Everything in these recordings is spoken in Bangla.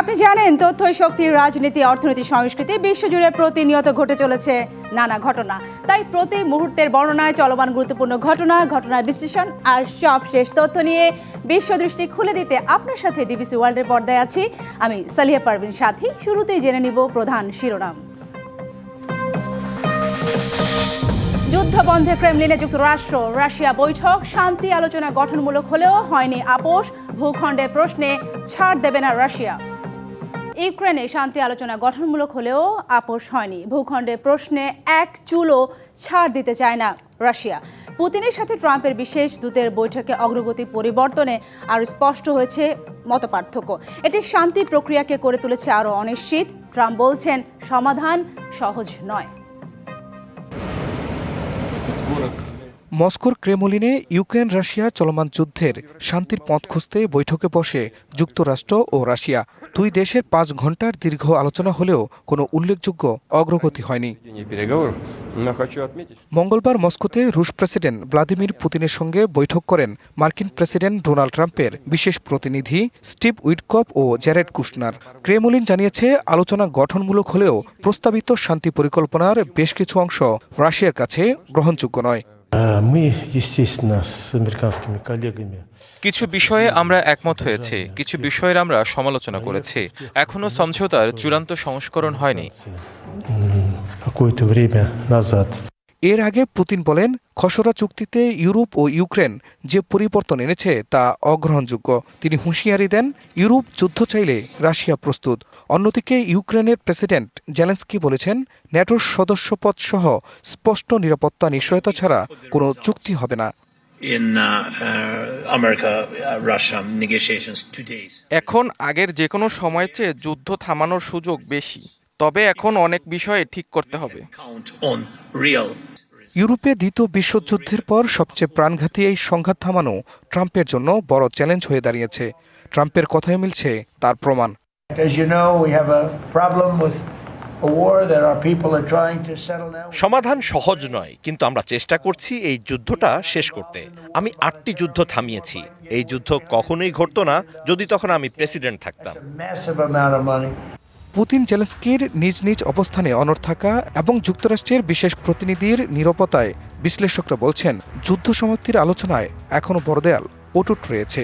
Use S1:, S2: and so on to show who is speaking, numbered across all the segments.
S1: আপনি জানেন তথ্য শক্তির রাজনীতি অর্থনীতি সংস্কৃতি বিশ্বজুড়ে প্রতিনিয়ত ঘটে চলেছে নানা ঘটনা। তাই প্রতি মুহূর্তের বর্ণনায় চলমান গুরুত্বপূর্ণ ঘটনার বিশ্লেষণ আর সবশেষ তথ্য নিয়ে বিশ্বদৃষ্টি খুলে দিতে আপনার সাথে ডিবিসি ওয়ার্ল্ডের পর্দায় আছি আমি সালিহা পারভিন সাথী। শুরুতেই জেনে নিব প্রধান শিরোনাম। যুদ্ধবন্ধে ক্রেমলিনে যুক্তরাষ্ট্র রাশিয়া বৈঠক, শান্তি আলোচনা গঠনমূলক হলেও হয়নি আপোষ, ভূখণ্ডের প্রশ্নে ছাড় দেবে না রাশিয়া। ইউক্রেনে শান্তি আলোচনা গঠনমূলক হলেও আপোষ হয়নি, ভূখণ্ডের প্রশ্নে এক চুলও ছাড় দিতে চায় না রাশিয়া। পুতিনের সাথে ট্রাম্পের বিশেষ দূতের বৈঠকে অগ্রগতি পরিবর্তনে আরও স্পষ্ট হয়েছে মতপার্থক্য। এটি শান্তি প্রক্রিয়াকে করে তুলেছে আরও অনিশ্চিত। ট্রাম্প বলছেন সমাধান সহজ নয়।
S2: মস্কোর ক্রেমলিনে ইউক্রেন রাশিয়া চলমান যুদ্ধের শান্তির পথ খুঁজতে বৈঠকে বসে যুক্তরাষ্ট্র ও রাশিয়া। দুই দেশের 5 ঘন্টার দীর্ঘ আলোচনা হলেও কোনো উল্লেখযোগ্য অগ্রগতি হয়নি। মঙ্গলবার মস্কোতে রুশ প্রেসিডেন্ট ভ্লাদিমির পুতিনের সঙ্গে বৈঠক করেন মার্কিন প্রেসিডেন্ট ডোনাল্ড ট্রাম্পের বিশেষ প্রতিনিধি স্টিভ উইটকফ ও জ্যারেড কুশনার। ক্রেমলিন জানিয়েছে আলোচনা গঠনমূলক হলেও প্রস্তাবিত শান্তি পরিকল্পনার বেশ কিছু অংশ রাশিয়ার কাছে গ্রহণযোগ্য নয়।
S3: কিছু বিষয়ে আমরা একমত হয়েছি, কিছু বিষয়ের আমরা সমালোচনা করেছি। এখনো সমঝোতার চূড়ান্ত সংস্করণ হয়নি।
S2: এর আগে পুতিন বলেন খসড়া চুক্তিতে ইউরোপ ও ইউক্রেন যে পরিবর্তন এনেছে তা অগ্রহণযোগ্য। তিনি হুঁশিয়ারি দেন ইউরোপ যুদ্ধ চাইলে রাশিয়া প্রস্তুত। অন্যদিকে ইউক্রেনের প্রেসিডেন্ট জেলেনস্কি বলেছেন ন্যাটোর সদস্যপদ সহ স্পষ্ট নিরাপত্তা নিশ্চয়তা ছাড়া কোনো চুক্তি হবে না।
S3: এখন আগের যে কোনো সময়ের চেয়ে যুদ্ধ থামানোর সুযোগ বেশি, তবে এখন অনেক বিষয়ে ঠিক করতে হবে।
S2: ইউরোপে দ্বিতীয় বিশ্বযুদ্ধের পর সবচেয়ে প্রাণঘাতী এই সংঘাত থামানো ট্রাম্পের জন্য বড় চ্যালেঞ্জ হয়ে দাঁড়িয়েছে। ট্রাম্পের কথায় মিলছে তার প্রমাণ।
S4: সমাধান সহজ নয়, কিন্তু আমরা চেষ্টা করছি এই যুদ্ধটা শেষ করতে। আমি 8টি যুদ্ধ থামিয়েছি। এই যুদ্ধ কখনোই ঘটতো না যদি তখন আমি প্রেসিডেন্ট থাকতাম।
S2: পুতিন জেলেনস্কির নিজ নিজ অবস্থানে অনড় থাকা এবং যুক্তরাষ্ট্রের বিশেষ প্রতিনিধির নীরবতায় বিশ্লেষকরা বলছেন যুদ্ধ সমাপ্তির আলোচনায় এখনও বড় দেয়াল অটুট রয়েছে।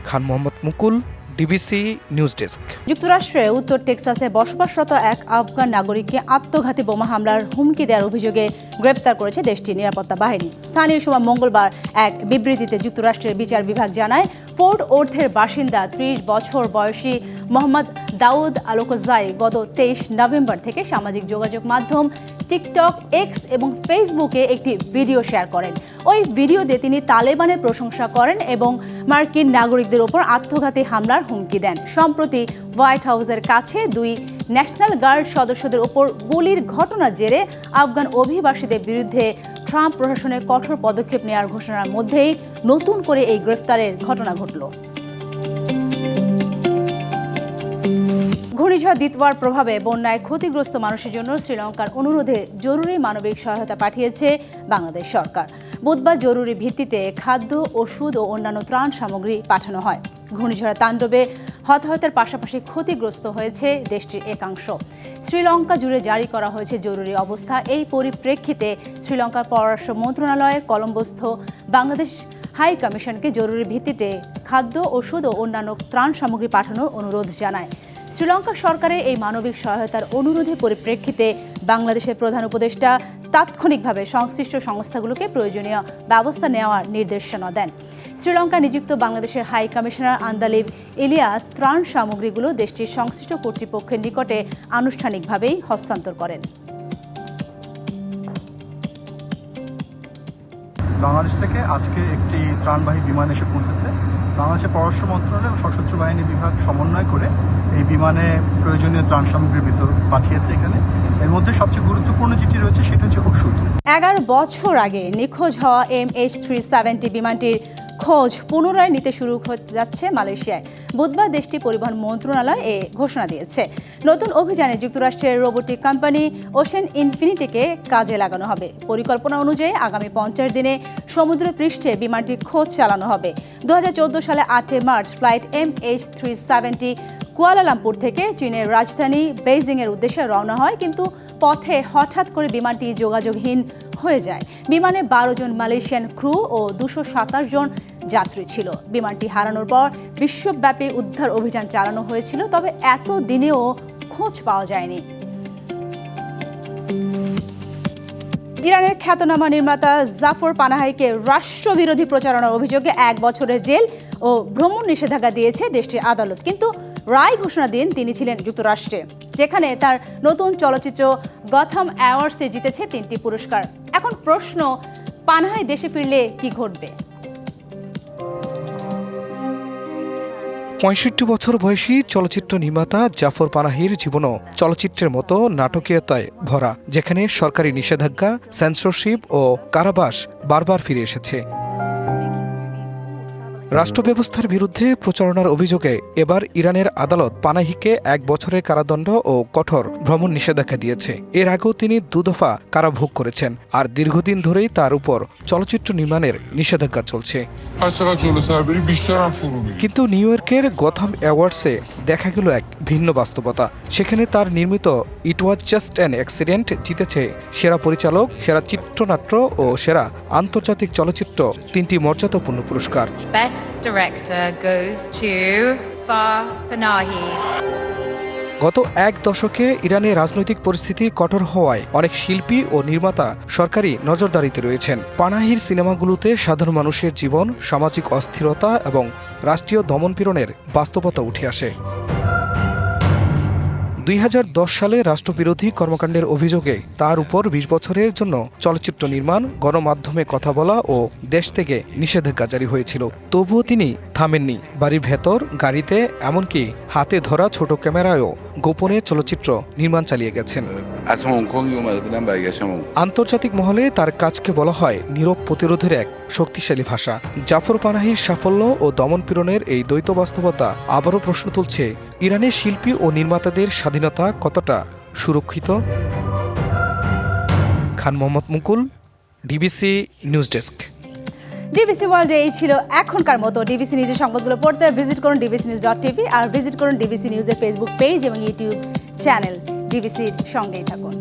S2: খান মোহাম্মদ মুকুল, ডিবিসি নিউজ ডেস্ক।
S1: যুক্তরাষ্ট্রের উত্তর টেক্সাসে বসবাসরত এক আফগান নাগরিককে আত্মঘাতী বোমা হামলার হুমকি দেওয়ার অভিযোগে গ্রেপ্তার করেছে দেশটির নিরাপত্তা বাহিনী। স্থানীয় সময় মঙ্গলবার এক বিবৃতিতে যুক্তরাষ্ট্রের বিচার বিভাগ জানায় ফোর্ট ওর্থের বাসিন্দা 30 বছর বয়সী মোহাম্মদ দাউদ আলোকজাই গত 23 নভেম্বর থেকে সামাজিক যোগাযোগ মাধ্যম টিকটক, এক্স এবং ফেসবুকে একটি ভিডিও শেয়ার করেন। ওই ভিডিওতে তিনি তালেবানের প্রশংসা করেন এবং মার্কিন নাগরিকদের ওপর আত্মঘাতী হামলার হুমকি দেন। সম্প্রতি হোয়াইট হাউসের কাছে 2 ন্যাশনাল গার্ড সদস্যদের ওপর গুলির ঘটনার জেরে আফগান অভিবাসীদের বিরুদ্ধে ট্রাম্প প্রশাসনের কঠোর পদক্ষেপ নেওয়ার ঘোষণার মধ্যেই নতুন করে এই গ্রেফতারের ঘটনা ঘটল। ঘূর্ণিঝড় দিতওয়ার প্রভাবে বন্যায় ক্ষতিগ্রস্ত মানুষের জন্য শ্রীলঙ্কার অনুরোধে জরুরি মানবিক সহায়তা পাঠিয়েছে বাংলাদেশ সরকার। বুধবার জরুরি ভিত্তিতে খাদ্য, ওষুধ ও অন্যান্য ত্রাণ সামগ্রী পাঠানো হয়। ঘূর্ণিঝড়ের তাণ্ডবে হতাহতের পাশাপাশি ক্ষতিগ্রস্ত হয়েছে দেশটির একাংশ। শ্রীলঙ্কা জুড়ে জারি করা হয়েছে জরুরি অবস্থা। এই পরিপ্রেক্ষিতে শ্রীলঙ্কার পররাষ্ট্র মন্ত্রণালয় কলম্বোস্থ বাংলাদেশ হাই কমিশনকে জরুরি ভিত্তিতে খাদ্য, ওষুধ ও অন্যান্য ত্রাণ সামগ্রী পাঠানোর অনুরোধ জানায়। শ্রীলঙ্কা সরকারের এই মানবিক সহায়তার অনুরোধের পরিপ্রেক্ষিতে বাংলাদেশের প্রধান উপদেষ্টা তাৎক্ষণিকভাবে সংশ্লিষ্ট সংস্থাগুলোকে প্রয়োজনীয় ব্যবস্থা নেওয়ার নির্দেশনা দেন। শ্রীলঙ্কা নিযুক্ত বাংলাদেশের হাই কমিশনার আন্দালিব ইলিয়াস ত্রাণ সামগ্রীগুলো দেশটির সংশ্লিষ্ট কর্তৃপক্ষের নিকটে আনুষ্ঠানিকভাবেই হস্তান্তর করেন।
S5: বাংলাদেশ থেকে আজকে একটি ত্রাণবাহী বিমান এসে পৌঁছেছে। বাংলাদেশের পররাষ্ট্র মন্ত্রণালয় ও সশস্ত্র বাহিনী বিভাগ সমন্বয় করে এই বিমানে প্রয়োজনীয় ত্রাণ সামগ্রীর ভিতর পাঠিয়েছে। এখানে এর মধ্যে সবচেয়ে গুরুত্বপূর্ণ যেটি রয়েছে সেটা হচ্ছে ওষুধ।
S1: 11 বছর আগে নিখোঁজ হওয়া MH370 বিমানটির খোঁজ পুনরায় নিতে শুরু হতে যাচ্ছে মালয়েশিয়ায়। বুধবার দেশটির পরিবহন মন্ত্রণালয় এ ঘোষণা দিয়েছে। নতুন অভিযানে যুক্তরাষ্ট্রের রোবোটিক কোম্পানি ওশেন ইনফিনিটিকে কাজে লাগানো হবে। পরিকল্পনা অনুযায়ী আগামী 50 দিনে সমুদ্র পৃষ্ঠে বিমানটির খোঁজ চালানো হবে। 2014 সালে 8 মার্চ ফ্লাইট MH370 কুয়ালালামপুর থেকে চীনের রাজধানী বেইজিংয়ের উদ্দেশ্যে রওনা হয়, কিন্তু পথে হঠাৎ করে বিমানটি যোগাযোগহীন হয়ে যায়। বিমানে 12 জন মালয়েশিয়ান ক্রু ও 227 জন যাত্রী ছিল। বিমানটি হারানোর পর বিশ্বব্যাপী উদ্ধার অভিযান চালানো হয়েছিল, তবে এত দিনেও খোঁজ পাওয়া যায়নি। ইরানের খ্যাতনামা নির্মাতা জাফর পানাহিকে রাষ্ট্রবিরোধী প্রচারণার অভিযোগে 1 বছরের জেল ও ভ্রমণ নিষেধাজ্ঞা দিয়েছে দেশটির আদালত, কিন্তু রায় ঘোষণা দিন তিনি ছিলেন যুক্তরাষ্ট্রে, যেখানে তার নতুন চলচ্চিত্র গথম অ্যাওয়ার্ডসে জিতেছে 3টি পুরস্কার। এখন প্রশ্ন, পানাহি দেশে ফিরলে কি ঘটবে?
S2: 65 বছর বয়সী চলচ্চিত্র নির্মাতা জাফর পানাহির জীবনও চলচ্চিত্রের মতো নাটকীয়তায় ভরা, যেখানে সরকারি নিষেধাজ্ঞা, সেন্সরশিপ ও কারাবাস বারবার ফিরে এসেছে। রাষ্ট্র ব্যবস্থার বিরুদ্ধে প্রচারণার অভিযোগে এবার ইরানের আদালত পানাহিকে 1 বছরের কারাদণ্ড ও কঠোর ভ্রমণ নিষেধাজ্ঞা দিয়েছে। এর আগেও তিনি 2 দফা কারাভোগ করেছেন, আর দীর্ঘদিন ধরেই তার উপর চলচ্চিত্র নির্মাণের নিষেধাজ্ঞা চলছে। কিন্তু নিউ ইয়র্কের গথম অ্যাওয়ার্ডসে দেখা গেল এক ভিন্ন বাস্তবতা। সেখানে তার নির্মিত ইট ওয়াজ জাস্ট অ্যান অ্যাক্সিডেন্ট জিতেছে সেরা পরিচালক, সেরা চিত্রনাট্য ও সেরা আন্তর্জাতিক চলচ্চিত্র 3টি মর্যাদাপূর্ণ পুরস্কার।
S6: Best Director goes to Far Panahi.
S2: গত 1 দশকে ইরানে রাজনৈতিক পরিস্থিতি কঠোর হওয়ায় অনেক শিল্পী ও নির্মাতা সরকারি নজরদারিতে রয়েছেন। পানাহির সিনেমাগুলোতে সাধারণ মানুষের জীবন, সামাজিক অস্থিরতা এবং রাষ্ট্রীয় দমনপীড়নের বাস্তবতা উঠে আসে। 2010 সালে রাষ্ট্রবিরোধী কর্মকাণ্ডের অভিযোগে তার উপর 20 বছরের জন্য চলচ্চিত্র নির্মাণ, গণমাধ্যমে কথা বলা ও দেশ থেকে নিষেধাজ্ঞা জারি হয়েছিল। তবুও তিনি থামেননি। বাড়ির ভেতর, গাড়িতে, এমনকি হাতে ধরা ছোট ক্যামেরায়ও গোপনে চলচ্চিত্র নির্মাণ চালিয়ে গেছেন। আন্তর্জাতিক মহলে তার কাজকে বলা হয় নীরব প্রতিরোধের এক শক্তিশালী ভাষা। জাফর পানাহির সাফল্য ও দমনপীড়নের এই দ্বৈত বাস্তবতা আবারও প্রশ্ন তুলছে, ইরানের শিল্পী ও নির্মাতাদের স্বাধীনতা কতটা সুরক্ষিত? খান মোহাম্মদ মুকুল, ডিবিসি নিউজ ডেস্ক।
S1: ডিবিসি ওয়ার্ল্ডে এই ছিল এখনকার মতো। ডিবিসি নিউজের সংবাদগুলো পড়তে ভিজিট করুন dbcnews.tv আর ভিজিট করুন ডিবিসি নিউজের ফেসবুক পেজ এবং ইউটিউব চ্যানেল। ডিবিসির সঙ্গেই থাকুন।